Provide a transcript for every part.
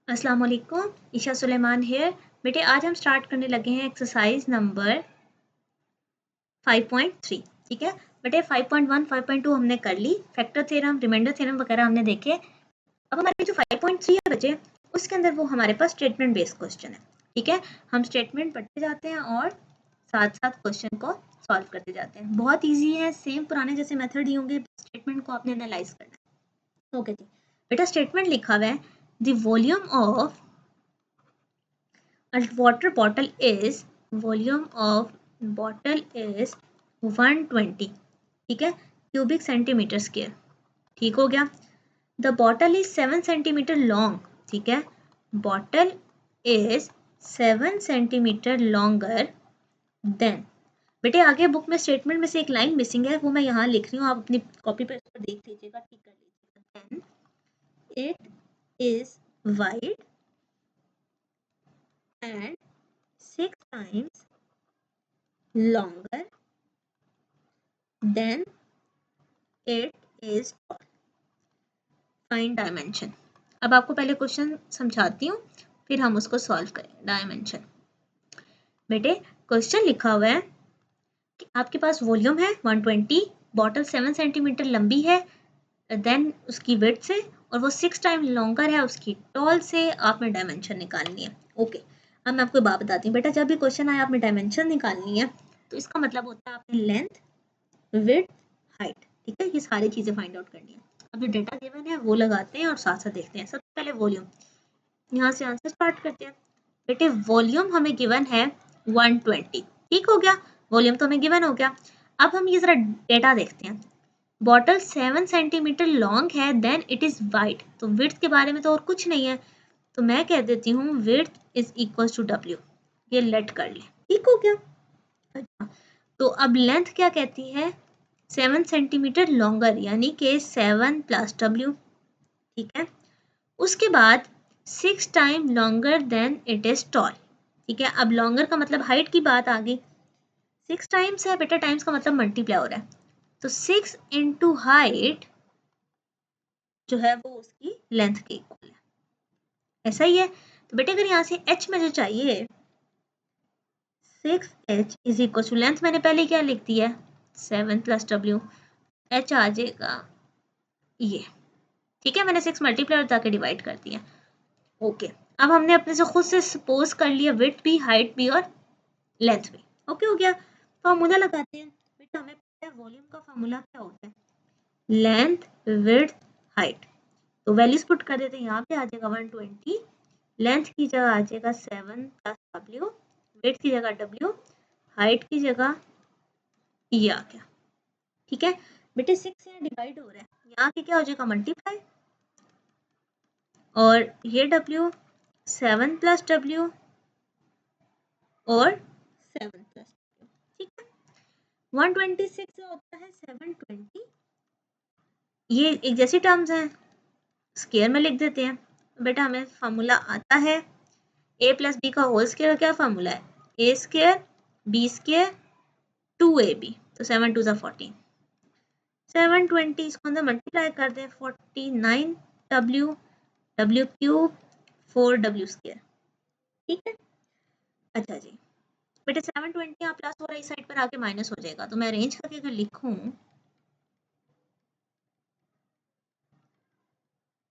अस्सलाम वालेकुम, ईशा सुलेमान हियर। बेटे आज हम स्टार्ट करने लगे हैं एक्सरसाइज नंबर 5.3। ठीक है बेटे, 5.1 5.2 हमने कर ली, फैक्टर थ्योरम, रिमाइंडर थ्योरम वगैरह हमने देखे। अब हमारे जो 5.3 है बच्चे, उसके अंदर वो हमारे पास स्टेटमेंट बेस्ड क्वेश्चन है। ठीक है, हम स्टेटमेंट पढ़ते जाते हैं और साथ साथ क्वेश्चन को सॉल्व करते जाते हैं। बहुत ईजी है, सेम पुराने जैसे मेथड ही होंगे, स्टेटमेंट को आपने एनालाइज करना है। ओके जी बेटा, स्टेटमेंट लिखा हुआ है the volume of a water bottle is volume of bottle is 120, ठीक है, क्यूबिक सेंटीमीटर स्क्वायर। ठीक हो गया। The bottle is 7 centimetre long, ठीक है, bottle is 7 centimetre longer than. बेटे आगे बुक में स्टेटमेंट में से एक लाइन मिसिंग है, वो मैं यहाँ लिख रही हूँ, आप अपनी कॉपी पर इसको देख लीजिएगा, ठीक कर लीजिएगा। Then it is wide and 6 times longer than it is tall. Find dimension. अब आपको पहले क्वेश्चन समझाती हूँ, फिर हम उसको सॉल्व करें। डायमेंशन बेटे, क्वेश्चन लिखा हुआ है कि आपके पास वॉल्यूम है 120, बॉटल 7 सेंटीमीटर लंबी है, देन उसकी विड्थ से, और वो 6 टाइम लॉन्गर है उसकी टॉल से। आपने डायमेंशन निकालनी है। ओके, अब मैं आपको बात बताती हूँ बेटा, जब भी क्वेश्चन आया आपने डायमेंशन निकालनी है, तो इसका मतलब होता है आपने लेंथ, विड्थ, हाइट, ठीक है, ये सारी चीजें फाइंड आउट करनी है। अब जो डेटा गिवन है वो लगाते हैं और साथ साथ देखते हैं। सबसे पहले वॉल्यूम, यहाँ से आंसर स्टार्ट करते हैं। बेटे वॉल्यूम हमें गिवन है 120, ठीक हो गया, वॉल्यूम तो हमें गिवन हो गया। अब हम ये जरा डेटा देखते हैं। बॉटल 7 सेंटीमीटर लॉन्ग है, देन इट इज वाइड, तो विड्थ के बारे में तो और कुछ नहीं है, तो मैं कह देती हूँ width is equal to W. ये लेट कर ले, ठीक हो गया। अच्छा, तो अब लेंथ क्या कहती है, 7 सेंटीमीटर लॉन्गर, यानी कि 7 प्लस डब्ल्यू, ठीक है। उसके बाद 6 time longer than it is tall, ठीक है। अब लॉन्गर का मतलब हाइट की बात आ गई, 6 टाइम्स है बेटा, टाइम्स का मतलब मल्टीप्लाई हो रहा है, तो 6 इंटू हाइट जो है वो उसकी लेंथ के इक्वल है, ऐसा ही है। तो बेटे अगर यहाँ से h में जो चाहिए 6h is equal to length, मैंने पहले क्या लिख दिया है 7 प्लस डब्ल्यू, h आ जाएगा ये, ठीक है, मैंने 6 मल्टीप्लाई और जाके डिवाइड कर दिया। ओके, अब हमने अपने से खुद से सपोज कर लिया विड्थ भी, हाइट भी और लेंथ भी। ओके हो गया, फार्मूला लगाते हैं। बेटा हमें पता है वॉल्यूम का फार्मूला क्या होता है, लेंथ, विड्थ, हाइट। तो वैल्यूज पुट कर देते हैं, यहाँ पे आ जाएगा 120, लेंथ की जगह आ जाएगा 7 प्लस डब्ल्यू, विड्थ की जगह डब्ल्यू, हाइट की जगह ये आ गया, ठीक है। बेटे 6 यहाँ डिवाइड हो रहा है, यहाँ पे क्या हो जाएगा मल्टीप्लाई, और ये W 7 प्लस W और 7 प्लस W, ठीक है। 126 होता है 720, ये एक जैसी टर्म्स हैं, स्क्वायर में लिख देते हैं। बेटा हमें फार्मूला आता है a प्लस बी का होल स्क्वायर का क्या फार्मूला है, a square b square 2ab, तो 7 2 14, 720 इसको अंदर मल्टीप्लाई कर दें 49w, w cube 4w square, ठीक है। अच्छा जी बेटे 720 यहाँ प्लस हो रहा है, इस साइड पर आके माइनस हो जाएगा, तो मैं अरेंज करके अगर लिखूं,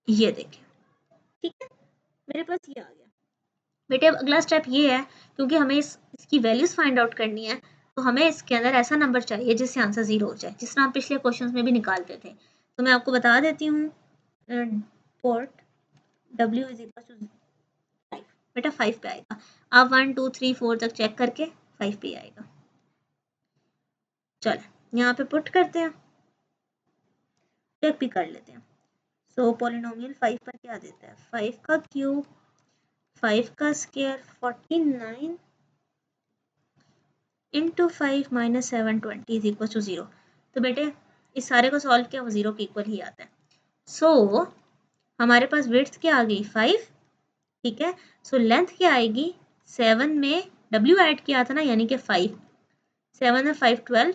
ये देखें, ठीक है, मेरे पास ये आ गया। बेटे अब अगला स्टेप ये है, क्योंकि हमें इसकी वैल्यूज फाइंड आउट करनी है, तो हमें इसके अंदर ऐसा नंबर चाहिए जिससे आंसर 0 हो जाए, जिस तरह हम पिछले क्वेश्चंस में भी निकालते थे। तो मैं आपको बता देती हूँ, put W is equal to 5, बेटा 5 पे आएगा। आप 1 2 3 4 तक चेक करके 5 पे आएगा। चलो यहाँ पे पुट करते हैं, चेक भी कर लेते हैं। सो पॉलिनोमियल 5 पर क्या देता है, 5 का क्यूब 5 का square 49 into 5 minus 720 is equal to 0। तो बेटे इस सारे को सॉल्व किया, वो 0 के इक्वल ही आता है। सो हमारे पास विड्थ क्या आ गई 5, ठीक है। सो लेंथ क्या आएगी, 7 में w ऐड किया था ना, यानी कि 5, 7 में 5 12,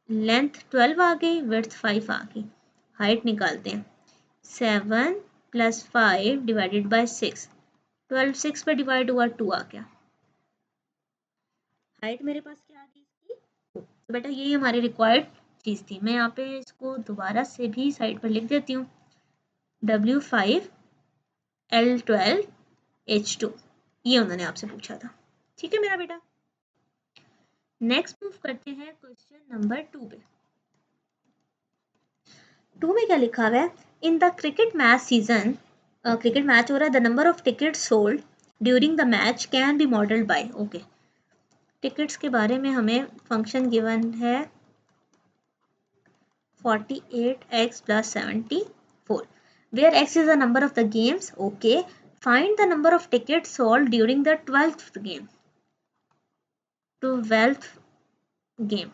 लेंथ 12 आ गई, विड्थ 5 आ गई। हाइट निकालते हैं, 7 प्लस 5 डिवाइडेड बाय 6। 12 6 पे डिवाइड हुआ 2 आ गया। हाइट मेरे पास क्या आ गई इसकी? तो बेटा ये हमारी रिक्वायर्ड चीज़ थी। मैं यहाँ पे इसको दोबारा से भी साइड पर लिख देती हूँ, W5 L12 H2, ये उन्होंने आपसे पूछा था। ठीक है मेरा बेटा। नेक्स्ट मूव करते हैं क्वेश्चन नंबर 2 पे। 2 में क्या लिखा हुआ है? In the cricket match season, cricket match हो रहा है, the number of ticket sold during the match can be modelled by. Okay, tickets के बारे में हमें फंक्शन गिवन है 48x plus 74, where x is the number of the games. Okay, find the number of tickets sold during the 12th game. 12th game,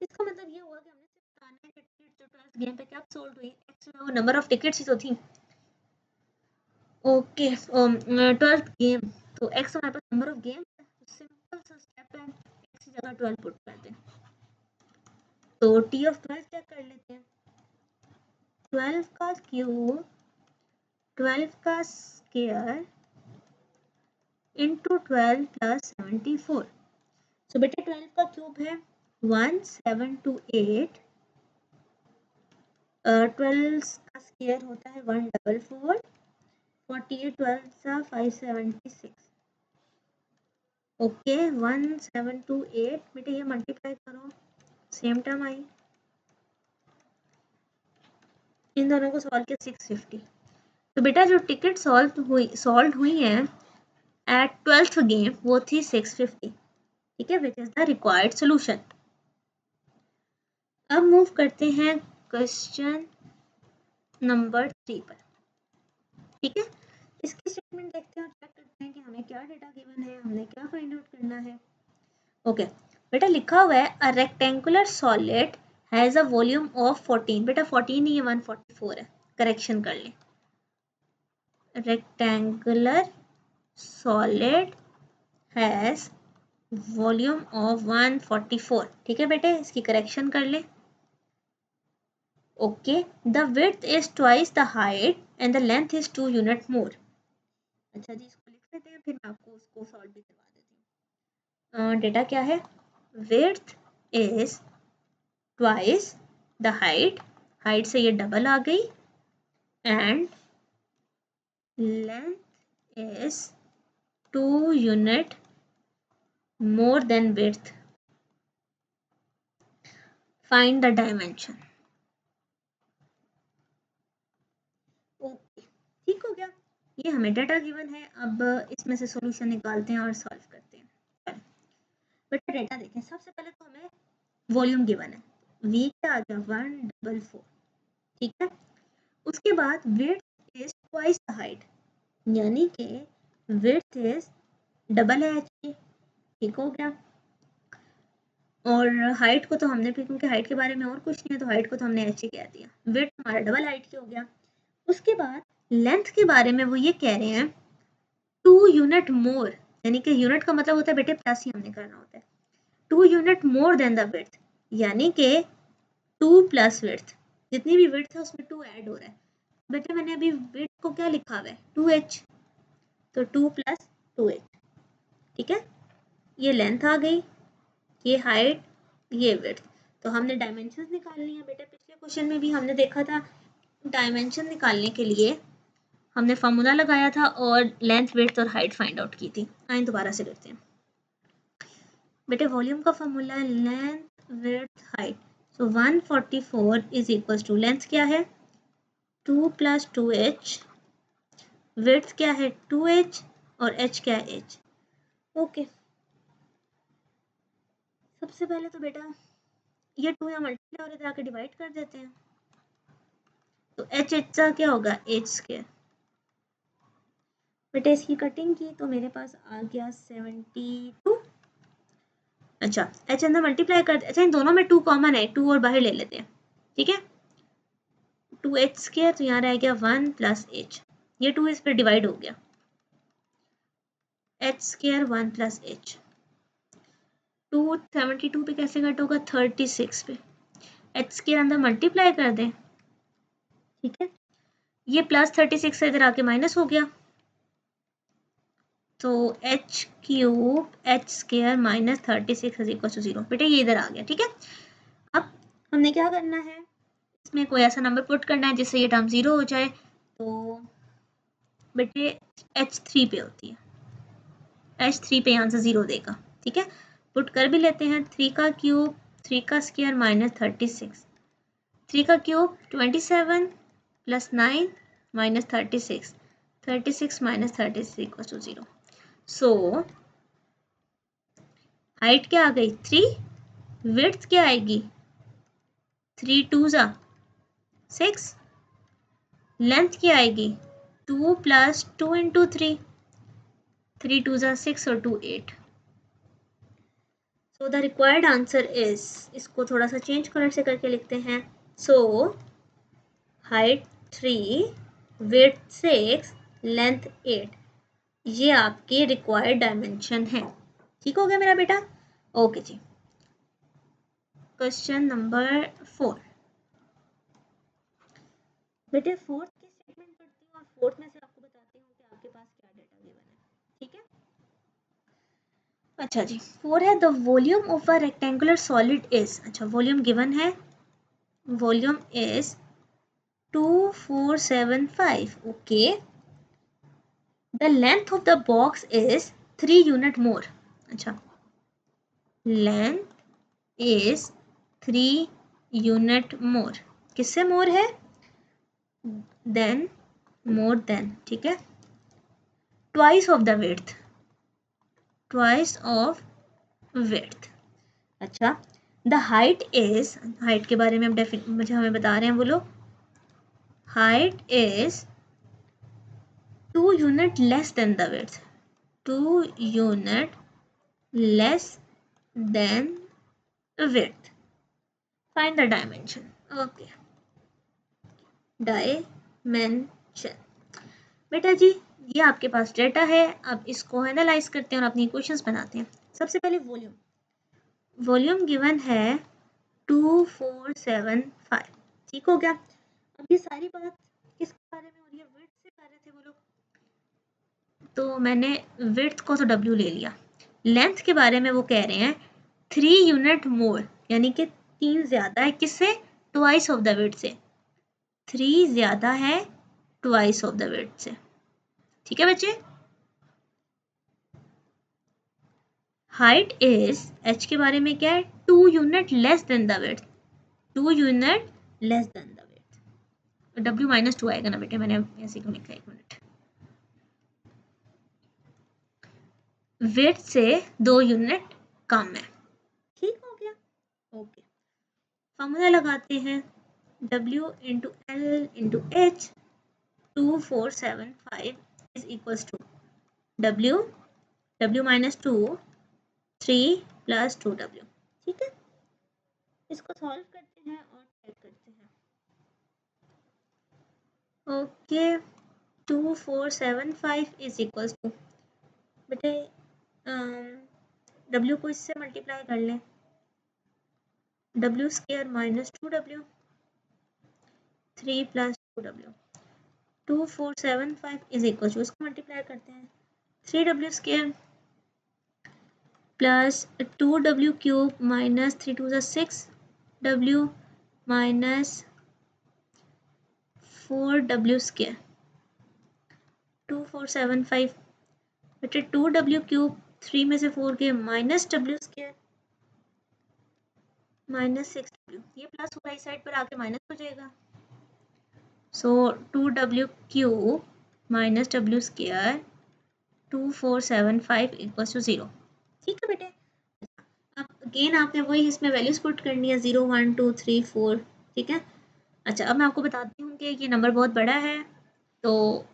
इसका मतलब ये हुआ कि हमने सिर्फ बताना है कि टिकट जो 12th गेम पे कब सोल्ड हुई, x में वो नंबर ऑफ टिकट्स ही तो थी। ओके, 12th गेम, तो x हमारे पास नंबर ऑफ गेम है, सिंपल सा स्टेप है, x की जगह 12 पुट कर दें, तो t of 12 चेक कर लेते हैं। 12 का क्यूब, 12 का स्क्वायर इंटू 12 प्लस 74। सो बेटे 12 का क्यूब है 1728, 12 का स्क्वायर होता है 144, 48 12 सा 576। ओके, 1728 बेटे ये मल्टीप्लाई करो, सेम टर्म आई, इन दोनों को सॉल्व किया 650। तो बेटा जो टिकट सॉल्व हुई है एट 12th गेम वो थी 650। ठीक है, which is the required solution. अब मूव करते हैं क्वेश्चन नंबर 3 पर। ठीक है, इसकी स्टेटमेंट देखते हैं और चेक करते हैं कि हमें क्या डेटा गिवन है, हमने क्या फाइंड आउट करना है। ओके बेटा, लिखा हुआ है अ rectangular solid has a volume of 14। बेटा 14 नहीं है, 144 है, करेक्शन कर ले। Rectangular solid has volume of 144। ठीक है बेटे, इसकी करेक्शन कर ले। Okay, the width is twice the height and the length is 2 unit more. अच्छा जी, इसको लिख लेते हैं, फिर मैं आपको उसको सॉल्व भी करवा देती हूँ। डेटा क्या है? Width is twice the height, height से ये डबल आ गई, and length is 2 unit more than width. Find the dimension. Okay, ठीक हो गया, ये हमें डाटा गिवन है। अब इसमें से सॉल्यूशन निकालते हैं और सॉल्व करते हैं। बेटा डेटा देखें, सबसे पहले तो हमें वॉल्यूम गिवन है, v क्या आ गया 144। ठीक है, उसके बाद width is twice the height, यानी कि विड्थ इज डबल है h की। ठीक हो गया, और हाइट को तो हमने, क्योंकि हाइट के बारे में और कुछ नहीं है तो हाइट को तो हमने h कह दिया, विड्थ हमारा डबल हाइट की हो गया। उसके बाद लेंथ के बारे में वो ये कह रहे हैं 2 यूनिट मोर, यानी कि यूनिट का मतलब होता है बेटे प्लस ही हमने करना होता है, 2 unit more than the width, यानी कि 2 प्लस विड्थ, जितनी भी विड्थ है उसमें 2 ऐड हो रहा है। बेटे मैंने अभी विड्थ को क्या लिखा हुआ है 2h, तो 2 प्लस 2h। ठीक है, ये लेंथ आ गई, ये हाइट, ये विड्थ। तो हमने डायमेंशंस निकालनी है। बेटे पिछले क्वेश्चन में भी हमने देखा था, डायमेंशन निकालने के लिए हमने फार्मूला लगाया था और लेंथ, विड्थ और हाइट फाइंड आउट की थी। आइए दोबारा से करते हैं। बेटे वॉल्यूम का फार्मूला है length width height, so 144 is equal to, length क्या है 2 प्लस 2h, विड्थ क्या है 2h, और h क्या है h। ओके, सबसे पहले तो बेटा ये 2 यहाँ मल्टीप्लाई हो रहे थे, आके डिवाइड कर देते हैं, तो h का क्या होगा h स्क्वायर। बेटे इसकी कटिंग की तो मेरे पास आ गया 72। अच्छा, h अंदर मल्टीप्लाई कर, अच्छा इन दोनों में 2 कॉमन है, 2 और बाहर ले लेते हैं। ठीक है, 2h स्क्वायर, तो यहाँ रह गया 1 प्लस h, ये 2 इस पर डिवाइड हो गया, h स्क्वायर 1 प्लस h, 2 72 पे कैसे कट होगा 36 पे, h स्क्वायर अंदर मल्टीप्लाई कर दें। ठीक है, ये प्लस 36 इधर आके माइनस हो गया, तो H cube H square minus 36 is equal to 0। बेटे ये इधर आ गया, ठीक है। अब हमने क्या करना है, इसमें कोई ऐसा नंबर पुट करना है जिससे ये टर्म 0 हो जाए। तो बेटे h3 पे होती है, h3 पे यहाँ से 0 देगा, ठीक है। पुट कर भी लेते हैं, 3 का क्यूब 3 का स्क्वायर माइनस 36, 3 का cube 27 plus 9 minus 36, 36 minus 36 equal to 0। So height क्या आ गई 3, विड्थ क्या आएगी 3 2 जा 6, लेंथ क्या आएगी 2 प्लस 2 इंटू 3, 3 2 जा 6 और 2 8। So the required answer is, इसको थोड़ा सा चेंज कलर से करके लिखते हैं। सो हाइट 3, विड्थ 6, लेंथ 8, ये आपके रिक्वायर्ड डायमेंशन है। ठीक हो गया मेरा बेटा? ओके जी। Question number 4। बेटे फोर्थ की स्टेटमेंट पढ़ती हूँ और फोर्थ में से आपको बताती हूँ कि आपके पास क्या डेटा गिवन है, ठीक है। अच्छा जी, 4 है, the volume of a rectangular solid is, अच्छा वॉल्यूम गिवन है, volume is 2475, okay. The length of the box is 3 unit more, अच्छा लेंथ इज 3 यूनिट मोर, किससे मोर है, देन, मोर देन, ठीक है। Twice of the width, twice of width, अच्छा। The height is, height के बारे में मुझे हमें बता रहे हैं वो लोग, height is 2 unit less than the width, 2 unit less than width, find the dimension, okay. Dimension, बेटा जी ये आपके पास डेटा है, अब इसको एनालाइज करते हैं और अपनी इक्वेशंस बनाते हैं। सबसे पहले वॉल्यूम, वॉल्यूम गिवन है 2475, ठीक हो गया। अब ये सारी बात किसके बारे में हो रही है, विड्थ से कर रहे थे वो लोग, तो मैंने विड्थ को तो W ले लिया। लेंथ के बारे में वो कह रहे हैं 3 यूनिट मोर, यानी कि 3 ज्यादा है किससे, ट्वाइस ऑफ द विड्थ से, 3 ज्यादा है ट्वाइस ऑफ द विड्थ से, ठीक है बच्चे। हाइट इज, h के बारे में क्या है, 2 unit less than the width, 2 unit less than the width, W minus 2 आएगा ना बेटे, मैंने ऐसे क्यों लिखा, 1 मिनट, विड्थ से 2 यूनिट कम है, ठीक हो गया, ओके। फॉर्मूला लगाते हैं, W into L into H, 2475 is equals to W, W minus 2, 3 plus 2W, ठीक है। इसको सॉल्व करते हैं और चेक करते हैं, ओके। 2475 इज इक्वल्स टू, बेटे W को इससे मल्टीप्लाई कर लें, W square minus 2W, 3 plus 2W, 2475 is equal to, इसको मल्टीप्लाई करते हैं, 3W square plus 2W cube minus 3 2 6W minus 4W square, 2475, बेटे 2W क्यूब 3 में से 4 के minus W square minus 6W, ये प्लस हो रहा है इस साइड पर आके माइनस हो जाएगा, so 2W cube minus W square 2475 equals to 0, ठीक है बेटे। अब अगेन आपने वही इसमें वैल्यूज पुट करनी है, 0 1 2 3 4, ठीक है। अच्छा अब मैं आपको बताती हूँ कि ये नंबर बहुत बड़ा है, तो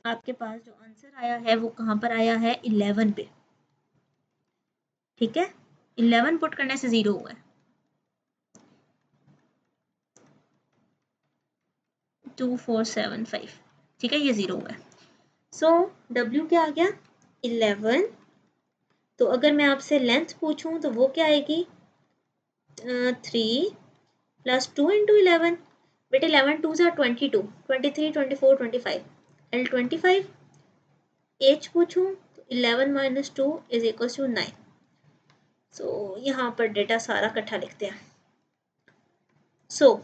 आपके पास जो आंसर आया है वो कहाँ पर आया है, 11 पे, ठीक है। 11 पुट करने से 0 हुआ है, 2475, ठीक है, ये 0 हुआ है। सो W क्या आ गया 11, तो अगर मैं आपसे लेंथ पूछूं तो वो क्या आएगी 3 प्लस 2 इंटू 11, बेटे 11 2 से 22, 23, 24, 25, L25 एच पूछूं तो 11 माइनस 2 इज इक्वल टू 9। सो यहाँ पर डेटा सारा इकट्ठा लिखते हैं। सो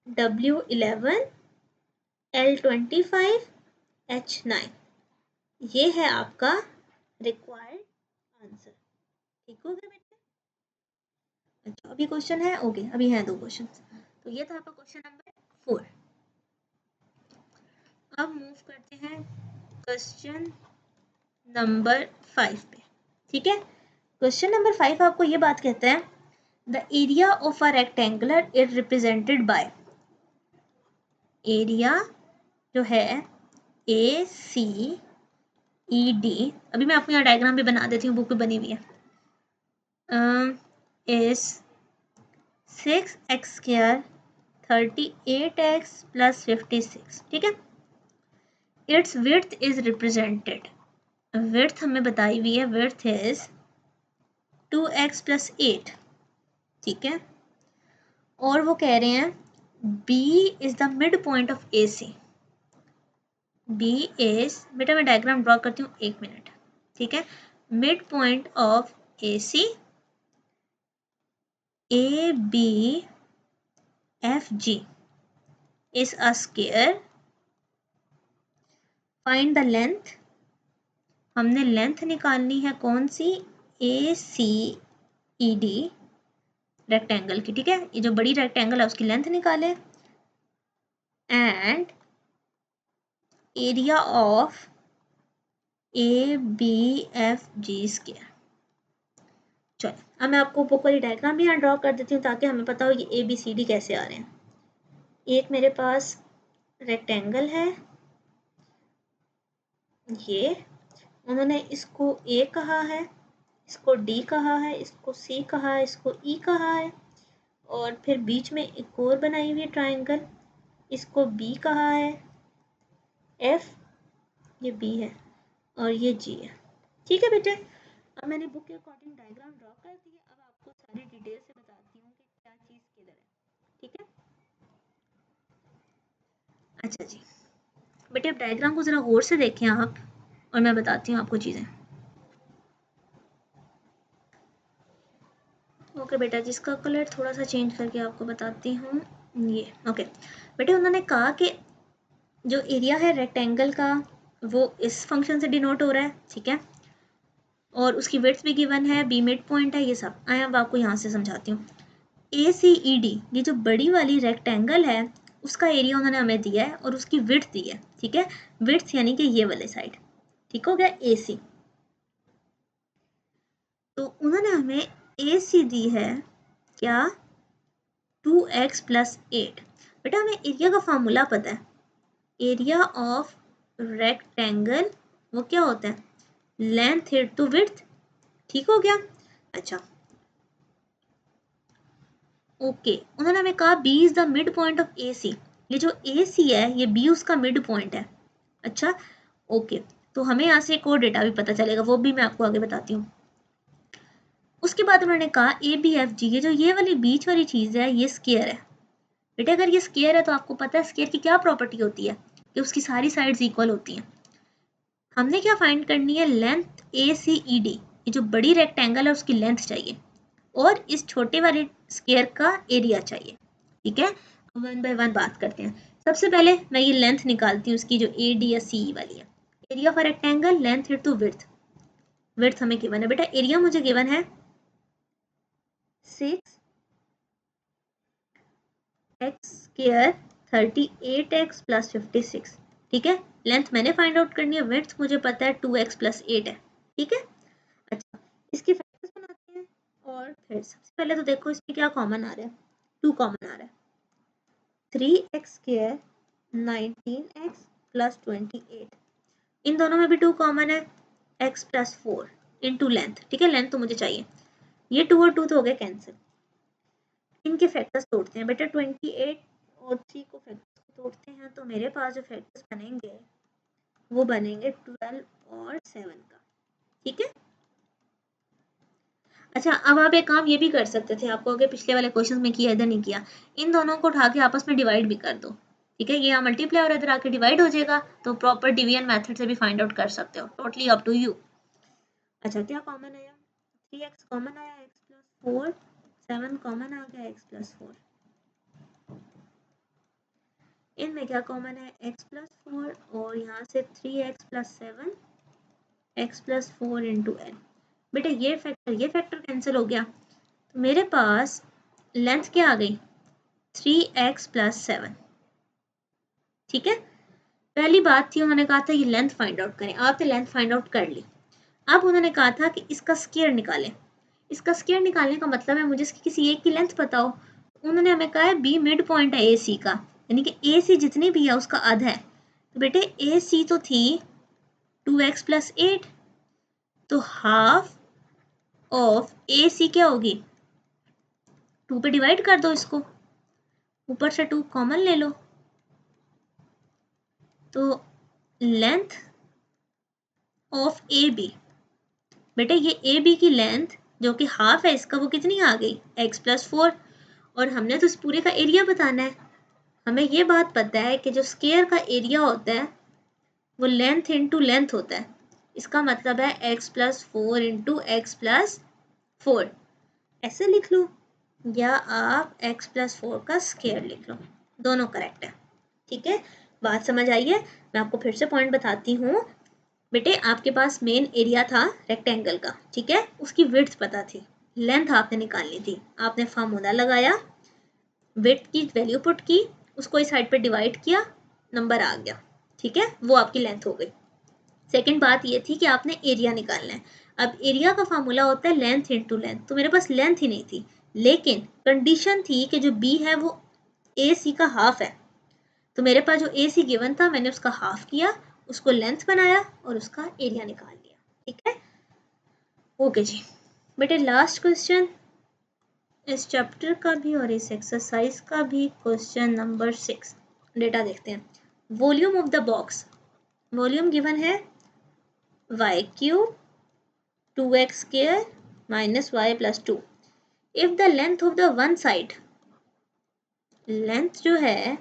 W11 L25 H9 ये है आपका रिक्वायर्ड आंसर। ठीक हो गया बेटे? अच्छा अभी क्वेश्चन है, ओके अभी हैं 2 क्वेश्चन। तो ये था आपका क्वेश्चन नंबर 4। अब मूव करते हैं क्वेश्चन नंबर 5 पे। ठीक है, क्वेश्चन नंबर 5 आपको ये बात कहता है the area of a rectangular is represented by, area जो है ए सी ई डी, अभी मैं आपको यहाँ डायग्राम भी बना देती हूँ, बुक पे बनी हुई है, इज 6x² 38x + 56। ठीक है, it's width is represented, width हमें बताई हुई है, विड्थ इज 2x + 8। ठीक है, और वो कह रहे हैं B is the mid point of A C. B is, बेटा मैं डायग्राम ड्रॉ करती हूँ 1 मिनट। ठीक है, mid point of A C, A B F G is a square, find the length, हमने लेंथ निकालनी है कौन सी, ए सी ई डी रेक्टेंगल की। ठीक है, ये जो बड़ी रेक्टेंगल है उसकी लेंथ निकाले, and area of A B F G square. चलो अब मैं आपको बुक वाली डायग्राम भी यहाँ ड्रॉ कर देती हूँ ताकि हमें पता हो ये ए बी सी डी कैसे आ रहे हैं। एक मेरे पास रेक्टेंगल है, ये उन्होंने इसको ए कहा है, इसको डी कहा है, इसको सी कहा है, इसको ई कहा है, और फिर बीच में एक और बनाई हुई ट्राइंगल, इसको बी कहा है, एफ ये बी है और ये जी है। ठीक है बेटे, अब मैंने बुक के अकॉर्डिंग डायग्राम ड्रॉ कर दी है। अब आपको सारी डिटेल से बताती हूँ कि क्या चीज़ किधर है। ठीक है, अच्छा जी बेटे, अब डायग्राम को ज़रा गौर से देखें आप और मैं बताती हूँ आपको चीज़ें। ओके बेटा, जिसका कलर थोड़ा सा चेंज करके आपको बताती हूँ, ये ओके बेटे, उन्होंने कहा कि जो एरिया है रेक्टेंगल का वो इस फंक्शन से डिनोट हो रहा है। ठीक है, और उसकी विड्थ भी गिवन है, बी मिड पॉइंट है, ये सब आए। अब आपको यहाँ से समझाती हूँ। ए सी ई डी ये जो बड़ी वाली रेक्टेंगल है उसका एरिया उन्होंने हमें दिया है और उसकी विड्थ दी है। ठीक है, विड्थ यानी कि ये वाले साइड, ठीक हो गया, ए सी। तो उन्होंने हमें ए सी दी है क्या, 2x + 8। बेटा हमें एरिया का फार्मूला पता है, एरिया ऑफ रेक्टेंगल वो क्या होता है, लेंथ इनटू विड्थ। ठीक हो गया, अच्छा ओके। उन्होंने हमें कहा B is the mid point of A C, ये जो ए सी है ये बी उसका मिड पॉइंट है। अच्छा ओके, तो हमें यहाँ से एक और डेटा भी पता चलेगा, वो भी मैं आपको आगे बताती हूँ। उसके बाद उन्होंने कहा ए बी एफ जी, ये जो ये वाली बीच वाली चीज़ है ये स्क्वायर है। बेटा अगर ये स्क्वायर है तो आपको पता है स्क्वायर की क्या प्रॉपर्टी होती है कि उसकी सारी साइड्स इक्वल होती हैं। हमने क्या फाइंड करनी है, लेंथ ए सी ई डी, ये जो बड़ी रेक्टेंगल है उसकी लेंथ चाहिए और इस छोटे वाले स्क्वायर का एरिया चाहिए। ठीक है, वन बाय वन बात करते हैं। सबसे पहले मैं ये लेंथ निकालती हूँ उसकी, जो ए डी या सी ई वाली है। Area of rectangle, length into width, width हमें गिवन है। बेटा एरिया मुझे गिवन है 6x² 38x + 56। ठीक है, लेंथ मैंने फाइंड आउट करनी है, विड्थ मुझे पता है 2x + 8 है। ठीक है, अच्छा इसकी फैक्टर्स बनाते हैं और फिर सबसे पहले तो देखो इसमें क्या कॉमन आ रहा है, 2 कॉमन आ रहा है, 3x² 19x + 28, इन दोनों में भी 2 कॉमन है, x + 4 इंटू लेंथ। ठीक है, लेंथ तो मुझे चाहिए, ये 2 और 2 तो हो गए कैंसिल। इनके फैक्टर्स तोड़ते हैं बेटा, 28 और 3 को फैक्टर्स को तोड़ते हैं तो मेरे पास जो फैक्टर्स बनेंगे वो बनेंगे 12 और 7 का। ठीक है, अच्छा, अब आप एक काम ये भी कर सकते थे, आपको अगर पिछले वाले क्वेश्चन में किया इधर नहीं किया, इन दोनों को उठा के आपस में डिवाइड भी कर दो, ठीक है, ये यहाँ मल्टीप्लाई और इधर आके डिवाइड हो जाएगा, तो प्रॉपर डिवीजन मेथड से भी फाइंड आउट कर सकते हो, टोटली अप टू यू। अच्छा, क्या कॉमन आया? 3x कॉमन आया, x प्लस 4, 7 कॉमन आ गया, x प्लस 4। इनमें क्या कॉमन है? x प्लस 4 और यहाँ से 3x plus 7, x plus 4 into N. बेटा ये फैक्टर कैंसिल हो गया, तो मेरे पास लेंथ क्या आ गई? 3x प्लस 7, ठीक है। पहली बात थी उन्होंने कहा था ये लेंथ फाइंड आउट करें, आपने लेंथ फाइंड आउट कर ली। अब उन्होंने कहा था कि इसका स्क्वायर निकालें। इसका स्क्वायर निकालने का मतलब है मुझे इसकी किसी एक की लेंथ पता हो। उन्होंने हमें कहा है बी मिड पॉइंट है ए सी का, यानी कि ए सी जितनी भी है उसका आधा है। तो बेटे ए सी तो थी 2x प्लस 8, तो हाफ ऑफ ए सी क्या होगी? 2 पे डिवाइड कर दो इसको, ऊपर से 2 कॉमन ले लो, तो लेंथ ऑफ ए बी, बेटे ये ए बी की लेंथ जो कि हाफ है इसका, वो कितनी आ गई? x plus 4। और हमने तो इस पूरे का एरिया बताना है। हमें ये बात पता है कि जो स्क्वायर का एरिया होता है वो लेंथ इंटू लेंथ होता है। इसका मतलब है x plus 4 into x plus 4, ऐसे लिख लो, या आप x प्लस 4 का स्क्वायर लिख लो, दोनों करेक्ट है, ठीक है। बात समझ आई है? मैं आपको फिर से पॉइंट बताती हूँ। बेटे आपके पास मेन एरिया था रेक्टेंगल का, ठीक है, उसकी विड्थ पता थी, लेंथ आपने निकालनी थी, आपने फार्मूला लगाया, विड्थ की वैल्यू पुट की, उसको इस साइड पे डिवाइड किया, नंबर आ गया, ठीक है, वो आपकी लेंथ हो गई। सेकंड बात ये थी कि आपने एरिया निकालना है। अब एरिया का फार्मूला होता है लेंथ इंटू लेंथ, तो मेरे पास लेंथ ही नहीं थी, लेकिन कंडीशन थी कि जो बी है वो ए सी का हाफ है, तो मेरे पास जो ए सी गिवन था मैंने उसका हाफ किया, उसको लेंथ बनाया और उसका एरिया निकाल लिया, ठीक है। ओके जी बेटे, लास्ट क्वेश्चन इस चैप्टर का भी और इस एक्सरसाइज का भी, क्वेश्चन नंबर 6। डेटा देखते हैं। Volume of the box, volume given है y cube 2x square minus y plus 2। If the length of the one side, length जो है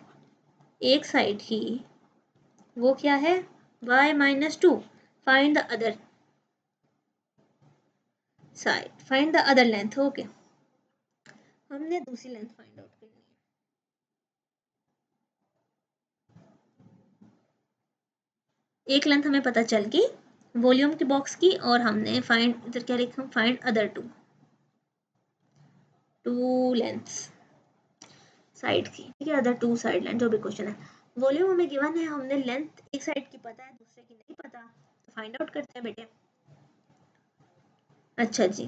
एक साइड की वो क्या है? y minus 2। Find the other side, find the other length. Okay, हमने दूसरी लेंथ फाइंड आउट करनी है। एक लेंथ हमें पता चल गई वॉल्यूम की बॉक्स की, और हमने फाइंड, इधर क्या लिखा? Find other two lengths side की, ठीक है, अदर टू साइड लेंथ, जो भी क्वेश्चन है। वॉल्यूम हमें गिवन है, हमने लेंथ एक साइड की पता है, दूसरे की नहीं पता, तो फाइंड आउट करते हैं बेटे। अच्छा जी,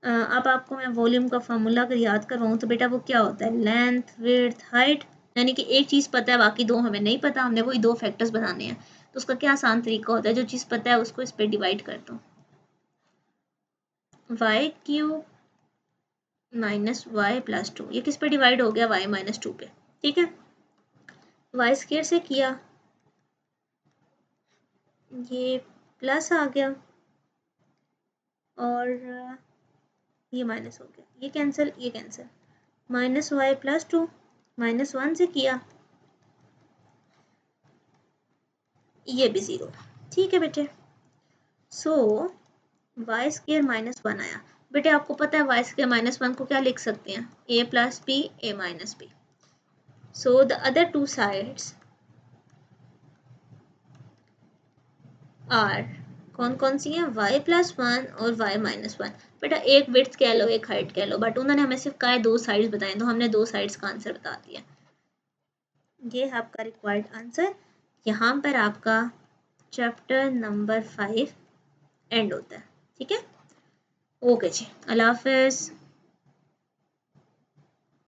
अब आपको मैं वॉल्यूम का फॉर्मूला अगर याद करवाऊँ तो बेटा वो क्या होता है? लेंथ विड्थ हाइट, यानी कि एक चीज़ पता है बाकी दो हमें नहीं पता, हमने वही दो फैक्टर्स बनाने हैं। तो उसका क्या आसान तरीका होता है? जो चीज़ पता है उसको इस पर डिवाइड कर दो, Y cube minus Y plus 2, ये किस पे डिवाइड हो गया? वाई माइनस 2 पे, ठीक है। वाई स्क्वायर से किया, ये प्लस आ गया और ये माइनस हो गया, ये कैंसिल, ये cancel, minus Y plus 2, minus 1 से किया, ये भी 0, ठीक है बेटे। सो वाई स्क्वायर माइनस 1 आया। बेटे आपको पता है वाई स्क्वायर माइनस 1 को क्या लिख सकते हैं? A plus B, A minus B. So the other two sides are, कौन कौन सी हैं? y प्लस 1 और y माइनस 1। बेटा एक विड्थ कह लो, एक हाइट कह लो, बट उन्होंने हमें सिर्फ कहा है दो साइड्स बताएं, तो हमने दो साइड्स का आंसर बता दिया। ये है आपका रिक्वायर्ड आंसर। यहाँ पर आपका चैप्टर नंबर 5 एंड होता है, ठीक है। ओके जी, अल्लाह हाफिज़।